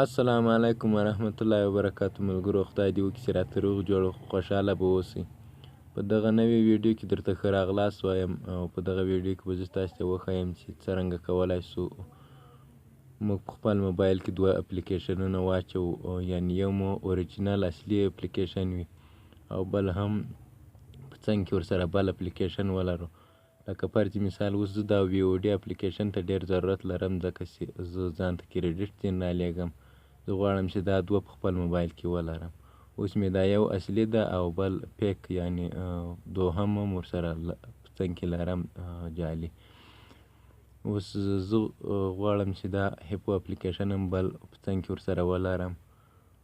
السلام علیکم ورحمت الله وبرکاتو. ملګرو خدای دې وکړي چې راته روغ جوړ خوشحاله به اوسئ. په دغه نوې ویډیو کې درته ښه راغلاست وایم او په دغه ویډیو کې به زه تاسو ته وښایم چې څرنګه کولی شو موږ په خپل موبایل کې دوه اپلیکیشنونه واچوو، یعنې یو مو اوریجنل اصلي اپلیکیشن وي او بل هم په څنګ کې ورسره بل اپلیکیشن ولرو. لکه فرض مثال اوس زه دا وی او ډي اپلیکیشن ته ډېر ضرورت لرم، ځکه چې زه ځان ته کریډټ ځینې رالیږم. زه غواړم چې دا دوه په خپل موبایل کې ولرم. اوس مې دا یو اصلي ده او بل پیک یعنې دوهم هم ورسره په څنګ کې لرم جعلي. اوس زه غواړم چې دا هیپو اپلیکیشن هم بل په څنګ کې ورسره ولرم.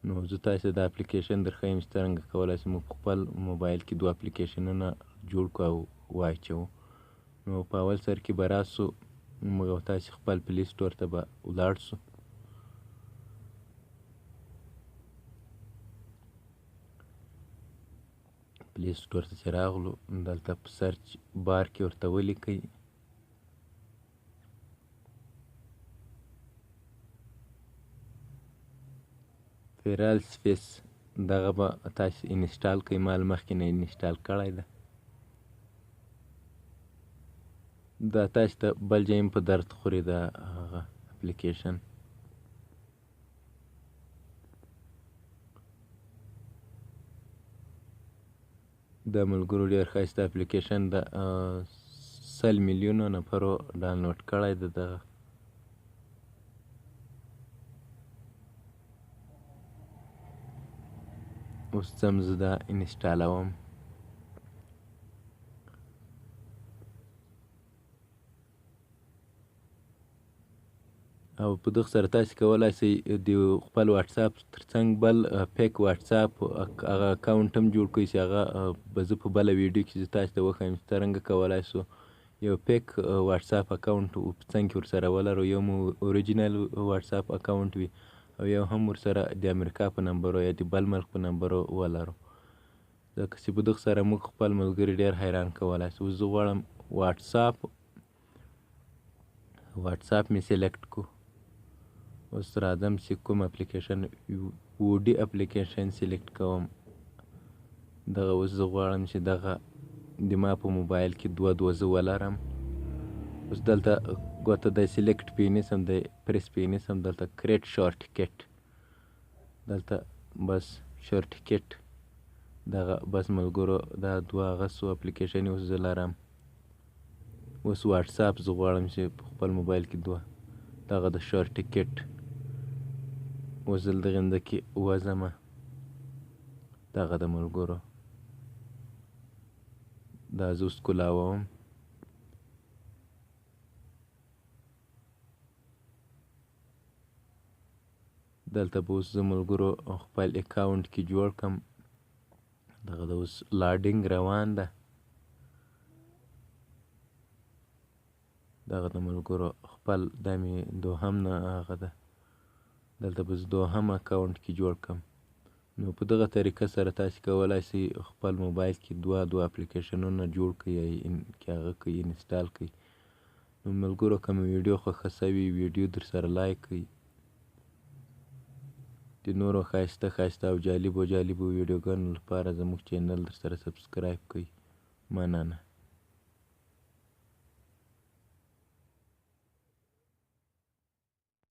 نو زه تاسو ته دا اپلیکیشن درښیم چې څرنګه کولی شو موږ په خپل موبایل کې دوه اپلیکیشنونه جوړ کړو او واچوو. نو په اول سر کې به راسو، موږ او تاسې خپل پلی سټور ته به ولاړ سو. پلی سټور ته چې راغلو، دلته په سرچ بار کې ورته ولیکئ فیرال سپیس. دغه به تاسې انسټال کړئ. ما له مخکې نه انسټال کړی ده. دا تاسې ته بل ځای هم په درد خوري دا هغه اپلیکیشن. دا ملګرو ډېر ښایسته اپلیکیشن ده. 100 میلیونو نفرو ډاونلوډ کړی ده دغه. اوس ځم زه دا انسټالوم. او په دغه سره تاسې کولی شئ د خپل واتساپ ترڅنګ بل پیک واتساپ هغه اکاونټ هم جوړ کړئ، چې هغه به زه په بله ویډیو کې زه تاسو ته وښیم چې څرنګه کولی شو یو پیک واتساپ اکاونټ په څنګ کې ورسره ولرو. یو مو اوریجنل واتساپ اکاونټ وي او یو هم ورسره د امریکا په نمبرو یا د بل ملک په نمبرو ولرو، ځکه چې په دغه سره موږ خپل ملګري ډېر حیران کولی شو. زه غواړم واتساپ مې سلیکټ کړو. اوس راځم چې کوم اپلیکیشن وډي اپلیکیشن سلیکټ کوم. دغه اوس زه غواړم چې دغه د ما په موبایل کې دوه زه ولرم. اوس دلته ګوته د سلیکټ پې نیسم، د پریس پې نیسم، دلته کریټ شارټکټ، دلته بس شارټکټ دغه بس ملګرو دا دوه هغه څو اپلیکیشن اوس زه لرم. اوس واتساپ زه غواړم چې په خپل موبایل کې دوه دغه د شارټکټ. اوس زه دغه انده کې وځمه، دغه د ملګرو دا زه اوس کولاوم. دلته به اوس زه ملګرو خپل اکاونټ کې جوړ کړم. دغه د اوس لاډینګ روان ده. دغه د ملګرو خپل دا مې دوهم نه هغه ده، دلته به زه دوهم اکاونټ کې جوړ کړم. نو په دغه طریقه سره تاسې کولی شئ خپل موبایل کې دوه اپلیکیشنونه جوړ کړئ یا هغه کړئ انسټال کړئ. نو ملګرو که مې ویډیو خوښه سوي ویډیو در سره لایک کړئ. د نورو ښایسته او جالبو ویډیوګانو لپاره زموږ چینل در سره سبسکرایب کړئ. مننه.